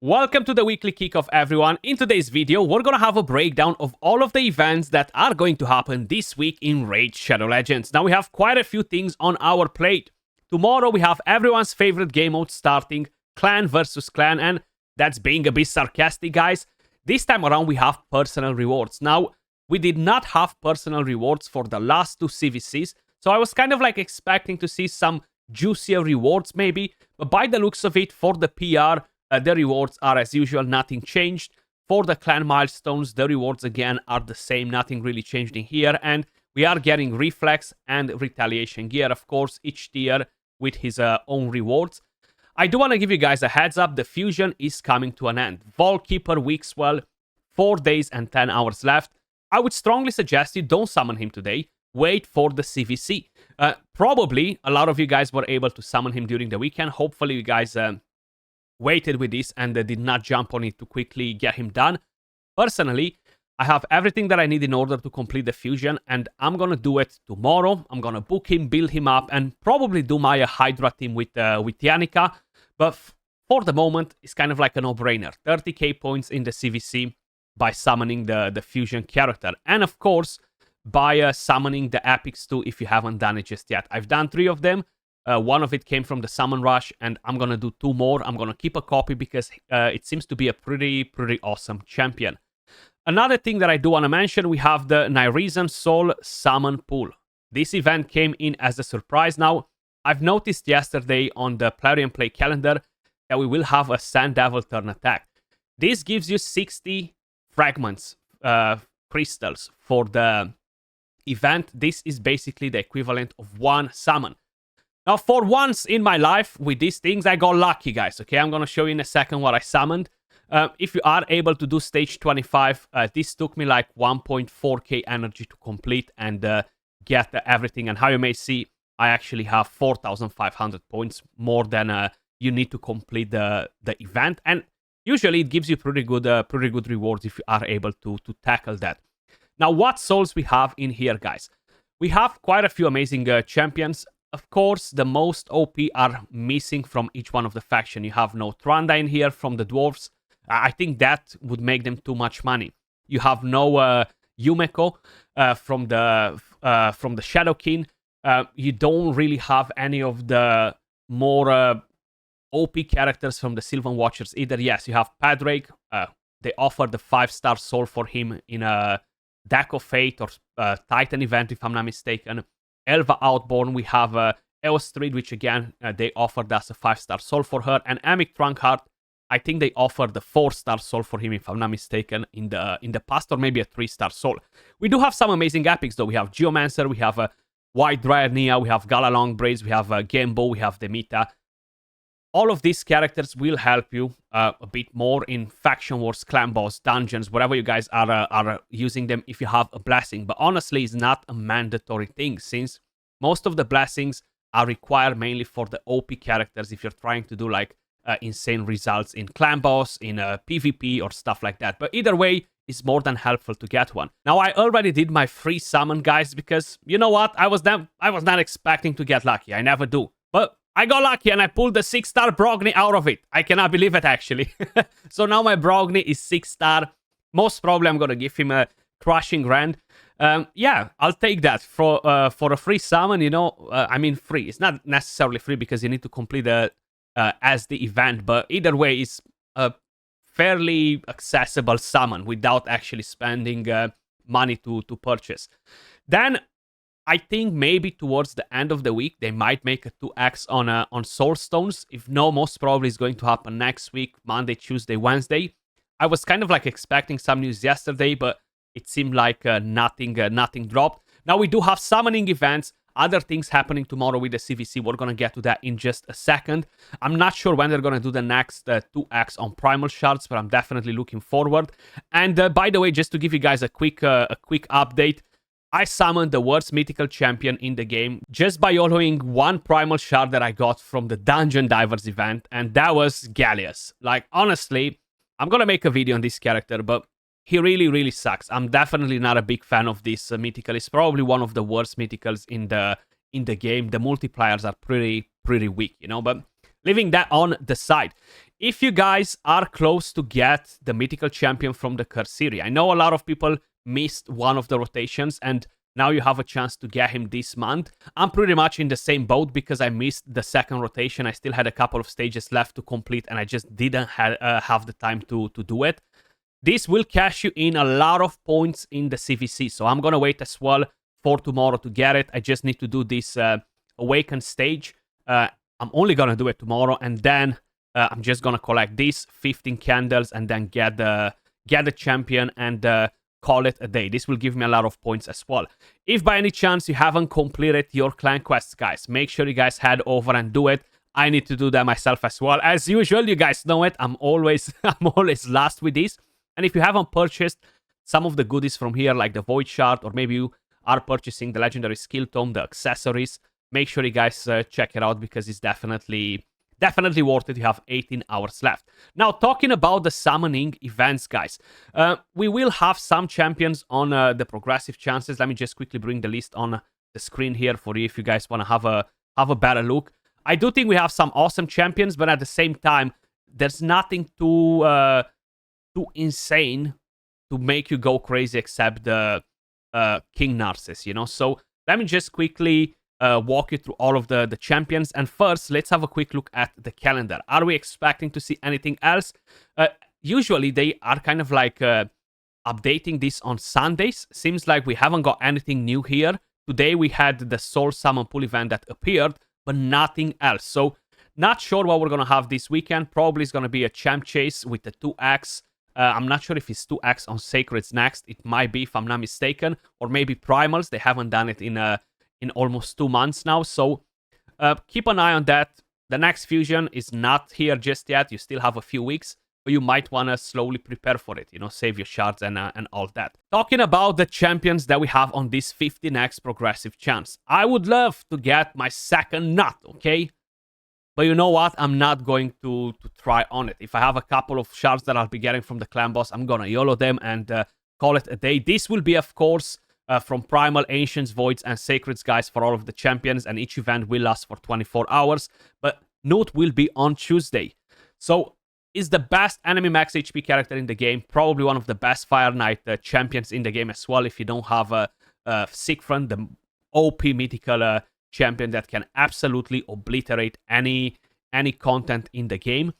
Welcome to the weekly kickoff, everyone. In today's video, we're gonna have a breakdown of all of the events that are going to happen this week in Raid Shadow Legends. Now, we have quite a few things on our plate. Tomorrow, we have everyone's favorite game mode starting, clan versus clan, and that's being a bit sarcastic, guys. This time around, we have personal rewards. Now, we did not have personal rewards for the last two CVCs, so I was kind of like expecting to see some juicier rewards maybe, but by the looks of it, for the PR, the rewards are as usual, nothing changed. For the clan milestones, the rewards again are the same, nothing really changed in here. And we are getting reflex and retaliation gear, of course, each tier with his own rewards. I do want to give you guys a heads up, the fusion is coming to an end. Vault Keeper Weekswell, 4 days and 10 hours left. I would strongly suggest you don't summon him today. Wait for the CVC. Probably a lot of you guys were able to summon him during the weekend. Hopefully you guys waited with this and did not jump on it to quickly get him done. Personally, I have everything that I need in order to complete the fusion, and I'm gonna do it tomorrow. I'm gonna book him, build him up, and probably do my Hydra team with Yannicka. But for the moment, it's kind of like a no-brainer. 30k points in the CVC by summoning the fusion character. And of course, by summoning the epics too, if you haven't done it just yet. I've done 3 of them. One of it came from the Summon Rush, and I'm gonna do 2 more. I'm gonna keep a copy because it seems to be a pretty awesome champion. Another thing that I do want to mention, we have the Nyrezen Soul Summon Pool. This event came in as a surprise. Now, I've noticed yesterday on the Plarium Play calendar that we will have a Sand Devil turn attack. This gives you 60 fragments, crystals for the event. This is basically the equivalent of 1 summon. Now, for once in my life, with these things, I got lucky, guys, okay? I'm going to show you in a second what I summoned. If you are able to do stage 25, this took me like 1.4k energy to complete and get everything. And how you may see, I actually have 4,500 points, more than you need to complete the event. And usually it gives you pretty good rewards if you are able to tackle that. Now, what souls we have in here, guys? We have quite a few amazing champions. Of course, the most OP are missing from each one of the faction. You have no Tranda in here from the dwarves. I think that would make them too much money. You have no Yumeko from the Shadow King. You don't really have any of the more OP characters from the Sylvan Watchers either. Yes, you have Padrake. They offer the 5-star soul for him in a Deck of Fate or Titan event, if I'm not mistaken. Elva Outborn, we have Eostrid, which again, they offered us a 5-star soul for her. And Amic Trunkheart, I think they offered the 4-star soul for him, if I'm not mistaken, in the past, or maybe a 3-star soul. We do have some amazing epics, though. We have Geomancer, we have White Dryad Nia, we have Gala Longbraids, we have Gembo, we have Demita. All of these characters will help you a bit more in faction wars, clan boss, dungeons, wherever you guys are using them if you have a blessing. But honestly, it's not a mandatory thing, since most of the blessings are required mainly for the OP characters if you're trying to do like insane results in clan boss, in PvP or stuff like that. But either way, it's more than helpful to get one. Now, I already did my free summon, guys, because you know what? I was not expecting to get lucky. I never do. But I got lucky and I pulled the 6-star Brogni out of it. I cannot believe it, actually. So now my Brogni is 6-star. Most probably I'm going to give him a Crushing Rend. Yeah, I'll take that for a free summon, you know. I mean, free. It's not necessarily free because you need to complete the as the event. But either way, it's a fairly accessible summon without actually spending money to purchase. Then I think maybe towards the end of the week, they might make a 2x on Soul Stones. If no, most probably it's going to happen next week, Monday, Tuesday, Wednesday. I was kind of like expecting some news yesterday, but it seemed like nothing dropped. Now we do have summoning events, other things happening tomorrow with the CVC. We're going to get to that in just a second. I'm not sure when they're going to do the next 2x on Primal Shards, but I'm definitely looking forward. And by the way, just to give you guys a quick update, I summoned the worst mythical champion in the game just by YOLOing 1 Primal Shard that I got from the Dungeon Divers event, and that was Gallius. Like, honestly, I'm gonna make a video on this character, but he really sucks. I'm definitely not a big fan of this mythical. It's probably one of the worst mythicals in the game. The multipliers are pretty weak, you know, but leaving that on the side. if you guys are close to get the mythical champion from the curse series, I know a lot of people missed one of the rotations, and now you have a chance to get him this month. I'm pretty much in the same boat because I missed the second rotation. I still had a couple of stages left to complete, and I just didn't have the time to do it. This will cash you in a lot of points in the CVC, so I'm gonna wait as well for tomorrow to get it. I just need to do this Awaken stage. I'm only gonna do it tomorrow, and then I'm just gonna collect these 15 candles and then get the champion and call it a day. This will give me a lot of points as well. If by any chance you haven't completed your clan quests, guys, make sure you guys head over and do it. I need to do that myself as well. As usual, you guys know it. I'm always last with this. And if you haven't purchased some of the goodies from here, like the Void Shard, or maybe you are purchasing the Legendary Skill Tome, the accessories, make sure you guys check it out because it's definitely worth it. You have 18 hours left. Now, talking about the summoning events, guys, we will have some champions on the progressive chances. Let me just quickly bring the list on the screen here for you if you guys want to have a better look. I do think we have some awesome champions, but at the same time, there's nothing too insane to make you go crazy except the King Narcissus, you know? So let me just quickly walk you through all of the champions. And first, let's have a quick look at the calendar. Are we expecting to see anything else? Usually, they are kind of like updating this on Sundays. Seems like we haven't got anything new here. Today, we had the Soul Summon Pool event that appeared, but nothing else. So, not sure what we're going to have this weekend. Probably it's going to be a champ chase with the 2x. I'm not sure if it's 2x on Sacreds next. It might be, if I'm not mistaken. Or maybe Primals. They haven't done it in almost 2 months now. So keep an eye on that. The next fusion is not here just yet. You still have a few weeks. But you might want to slowly prepare for it. You know, save your shards and all that. Talking about the champions that we have on this 15x progressive chance. I would love to get my second nut, okay? But you know what? I'm not going to try on it. If I have a couple of shards that I'll be getting from the clan boss, I'm gonna YOLO them and call it a day. This will be, of course, from Primal, Ancients, Voids, and Sacreds, guys, for all of the champions. And each event will last for 24 hours. But Note will be on Tuesday. So, is the best enemy max HP character in the game. Probably one of the best Fire Knight champions in the game as well. If you don't have a Siegfried, the OP mythical champion that can absolutely obliterate any content in the game.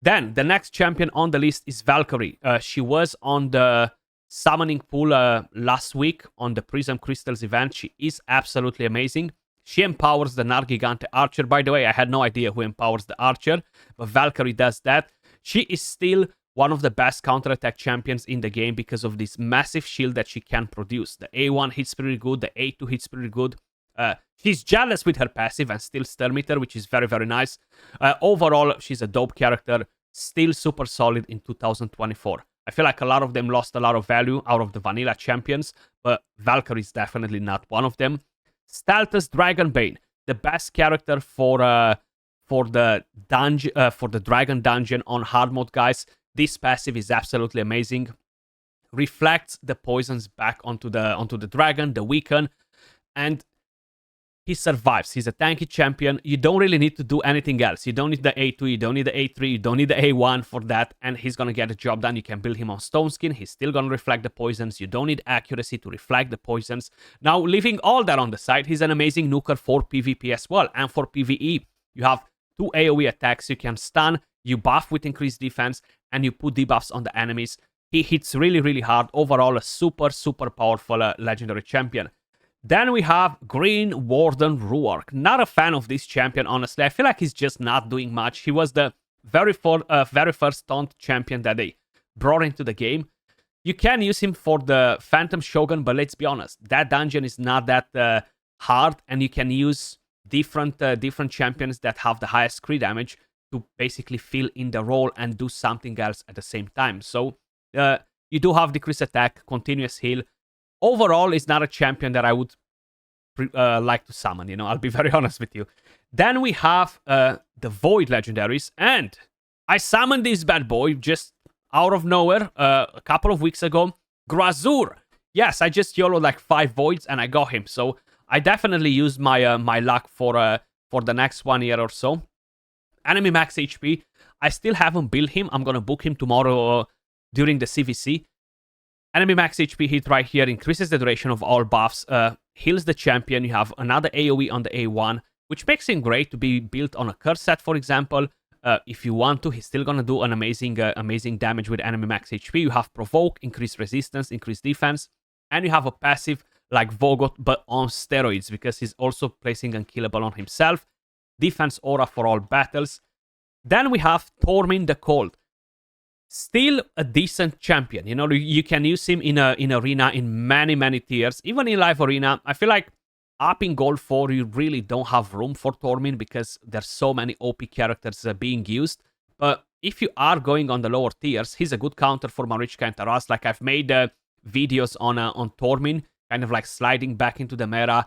Then the next champion on the list is Valkyrie. She was on the summoning pool last week on the Prism Crystals event. She is absolutely amazing. She empowers the Nargigante Archer. By the way, I had no idea who empowers the Archer, but Valkyrie does that. She is still one of the best counterattack champions in the game because of this massive shield that she can produce. The A1 hits pretty good, the A2 hits pretty good. She's jealous with her passive and still Stir Meter, which is very, very nice. Overall, she's a dope character, still super solid in 2024. I feel like a lot of them lost a lot of value out of the vanilla champions, but Valkyrie is definitely not one of them. Staltus Dragonbane, the best character for the dungeon, for the Dragon Dungeon on hard mode, guys. This passive is absolutely amazing. Reflects the poisons back onto the dragon, the weaken, and he survives. He's a tanky champion. You don't really need to do anything else. You don't need the A2, you don't need the A3, you don't need the A1 for that, and he's gonna get the job done. You can build him on Stone Skin. He's still gonna reflect the poisons. You don't need accuracy to reflect the poisons. Now, leaving all that on the side, he's an amazing nuker for PvP as well, and for PvE. You have 2 AoE attacks you can stun, you buff with increased defense, and you put debuffs on the enemies. He hits really, really hard. Overall, a super, super powerful legendary champion. Then we have Green Warden Ruark. Not a fan of this champion, honestly. I feel like he's just not doing much. He was the very first taunt champion that they brought into the game. You can use him for the Phantom Shogun, but let's be honest, that dungeon is not that hard, and you can use different champions that have the highest crit damage to basically fill in the role and do something else at the same time. So you do have decreased attack, continuous heal. Overall, it's not a champion that I would like to summon, you know, I'll be very honest with you. Then we have the Void legendaries, and I summoned this bad boy just out of nowhere a couple of weeks ago. Grazur. Yes, I just YOLO'd like 5 Voids and I got him, so I definitely used my my luck for the next 1 year or so. Enemy max HP. I still haven't built him. I'm gonna book him tomorrow during the CVC. Enemy max HP hit right here increases the duration of all buffs, heals the champion. You have another AoE on the A1, which makes him great to be built on a curse set, for example. If you want to, he's still gonna do an amazing damage with enemy max HP. You have provoke, increase resistance, increase defense, and you have a passive like Vogot but on steroids because he's also placing unkillable on himself. Defense aura for all battles. Then we have Tormin the Cold. Still a decent champion. You know, you can use him in arena in many tiers. Even in live arena, I feel like up in Gold 4, you really don't have room for Tormin because there's so many OP characters being used. But if you are going on the lower tiers, he's a good counter for Marichka and Taras. Like, I've made videos on Tormin, kind of like sliding back into the meta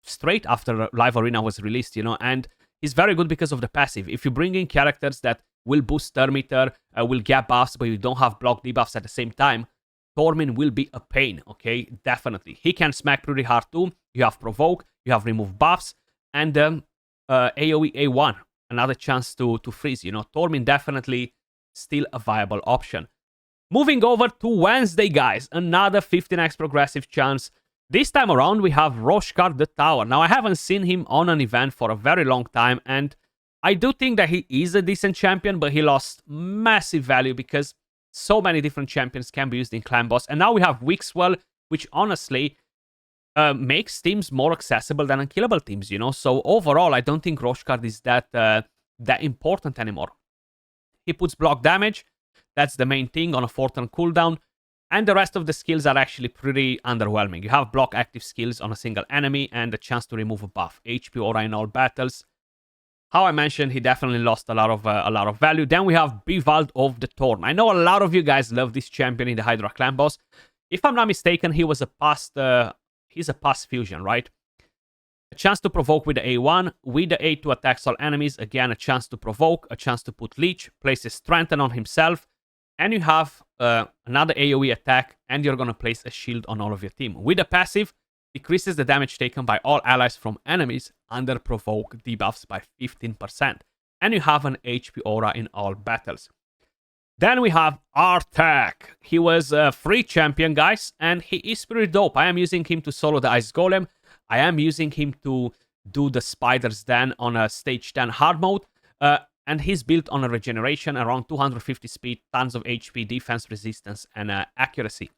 straight after live arena was released, you know, and he's very good because of the passive. If you bring in characters that will boost turn meter, will get buffs, but you don't have block debuffs at the same time, Tormin will be a pain, okay? Definitely. He can smack pretty hard too. You have provoke, you have remove buffs, and AoE A1, another chance to freeze, you know. Tormin definitely still a viable option. Moving over to Wednesday, guys, another 15x progressive chance. This time around, we have Roshkar the Tower. Now, I haven't seen him on an event for a very long time, and I do think that he is a decent champion, but he lost massive value because so many different champions can be used in Clan Boss. And now we have Wixwell, which honestly makes teams more accessible than unkillable teams, you know? So overall, I don't think Roshkar is that important anymore. He puts block damage. That's the main thing on a 4-turn cooldown. And the rest of the skills are actually pretty underwhelming. You have block active skills on a single enemy and a chance to remove a buff. HP aura in all battles. How I mentioned, he definitely lost a lot of value. Then we have Bivald of the Thorn. I know a lot of you guys love this champion in the Hydra Clan Boss. If I'm not mistaken, he was he's a past fusion, right? A chance to provoke with the A1, with the A2 attacks all enemies. Again, a chance to provoke, a chance to put leech, places strengthen on himself, and you have another AoE attack, and you're gonna place a shield on all of your team. With the passive, decreases the damage taken by all allies from enemies under provoke debuffs by 15%. And you have an HP aura in all battles. Then we have Artak. He was a free champion, guys, and he is pretty dope. I am using him to solo the Ice Golem. I am using him to do the Spider's Den on a stage 10 hard mode. And he's built on a regeneration, around 250 speed, tons of HP, defense, resistance, and accuracy.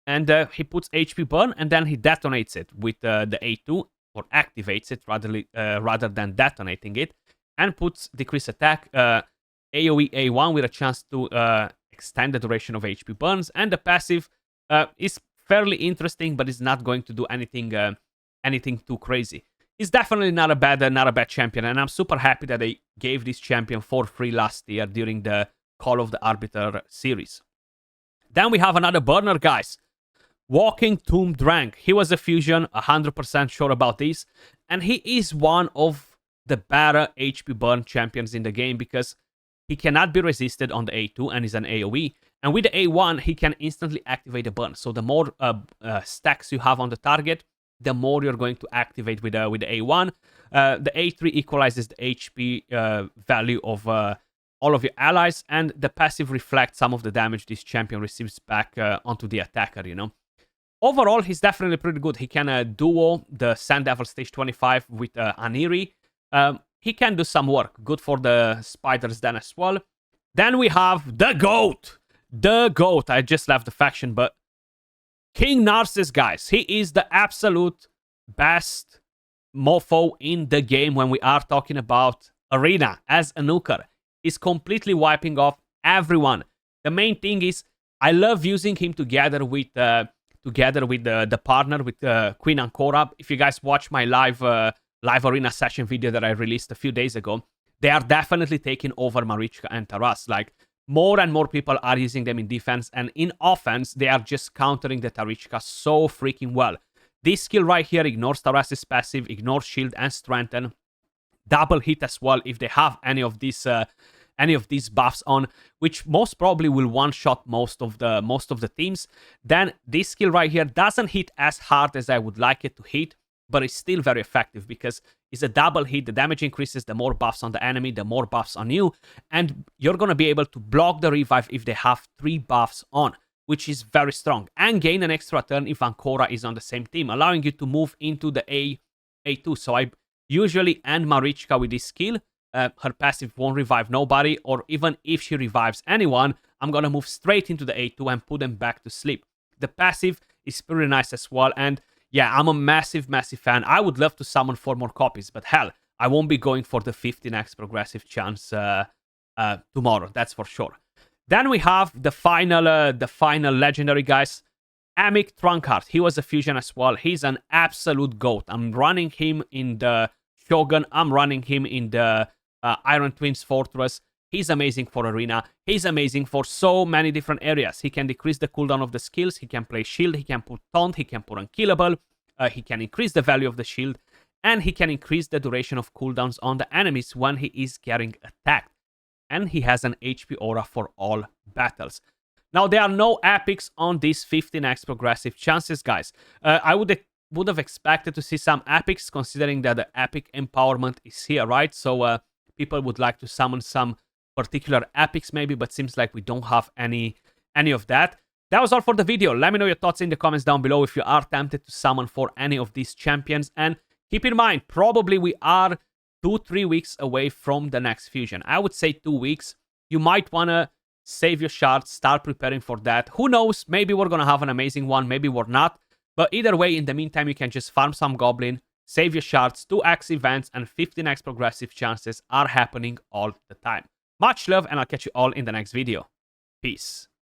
And he puts HP burn, and then he detonates it with the A2, or activates it rather than detonating it, and puts decrease attack, AoE A1 with a chance to extend the duration of HP burns. And the passive is fairly interesting, but it's not going to do anything too crazy. He's definitely not a bad champion, and I'm super happy that they gave this champion for free last year during the Call of the Arbiter series. Then we have another burner, guys. Walking Tomb Drank. He was a fusion, 100% sure about this, and he is one of the better HP burn champions in the game because he cannot be resisted on the A2 and is an AoE, and with the A1 he can instantly activate a burn. So the more stacks you have on the target, the more you're going to activate with the A1. The A3 equalizes the HP value of all of your allies, and the passive reflects some of the damage this champion receives back onto the attacker, you know. Overall, he's definitely pretty good. He can duo the Sand Devil stage 25 with Aniri. He can do some work. Good for the Spider's Den as well. Then we have the GOAT. The GOAT. I just left the faction, but King Narcissus, guys. He is the absolute best mofo in the game when we are talking about Arena as a nuker. He's completely wiping off everyone. The main thing is, I love using him together with the partner, with Queen Ankora. If you guys watch my live arena session video that I released a few days ago, they are definitely taking over Marichka and Taras. Like, more and more people are using them in defense, and in offense, they are just countering the Tarichka so freaking well. This skill right here ignores Taras's passive, ignores shield and strengthen. Double hit as well if they have any of these buffs on, which most probably will one-shot most of the teams. Then this skill right here doesn't hit as hard as I would like it to hit, but it's still very effective because it's a double hit. The damage increases, the more buffs on the enemy, the more buffs on you, and you're going to be able to block the revive if they have 3 buffs on, which is very strong, and gain an extra turn if Ancora is on the same team, allowing you to move into the A2. So I usually end Marichka with this skill. Her passive won't revive nobody, or even if she revives anyone, I'm gonna move straight into the A2 and put them back to sleep. The passive is pretty nice as well, and yeah, I'm a massive fan. I would love to summon 4 more copies, but hell, I won't be going for the 15x progressive chance tomorrow, that's for sure. Then we have the final legendary, guys. Amic Trunkheart. He was a fusion as well. He's an absolute goat. I'm running him in the Shogun. I'm running him in the Iron Twins Fortress. He's amazing for Arena. He's amazing for so many different areas. He can decrease the cooldown of the skills. He can play shield. He can put taunt. He can put unkillable. He can increase the value of the shield. And he can increase the duration of cooldowns on the enemies when he is getting attacked. And he has an HP aura for all battles. Now, there are no epics on these 15x progressive chances, guys. I would have expected to see some epics, considering that the epic empowerment is here, right? So people would like to summon some particular epics maybe, but seems like we don't have any of that. That was all for the video. Let me know your thoughts in the comments down below if you are tempted to summon for any of these champions. And keep in mind, probably we are 2-3 weeks away from the next fusion. I would say 2 weeks. You might want to save your shards, start preparing for that. Who knows? Maybe we're going to have an amazing one, maybe we're not. But either way, in the meantime, you can just farm some goblin, save your shards, 2x events, and 15x progressive chances are happening all the time. Much love, and I'll catch you all in the next video. Peace.